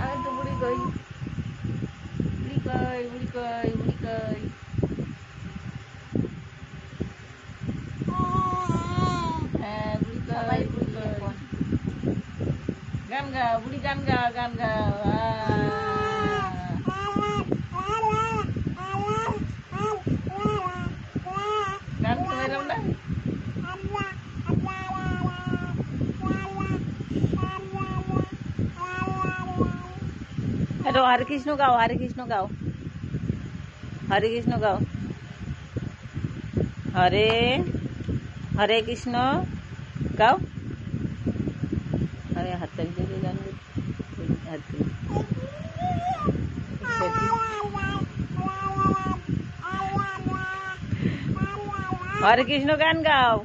আমি তো বুড়ি কই, বুড়ি কই, বুড়ি কই, বুড়ি কই। হ্যাঁ বুড়ি কই, বুড়ি কই। গান গাও বুড়ি, গান গাও, গান গাও। গান শুনে এলাম না। हेलो हरे कृष्ण गाओ, हरे कृष्ण गाओ, हरे कृष्ण गाओ। हरे हरे कृष्ण गाओ। अरे हाथ तक दे गान हरे कृष्ण गान गाओ।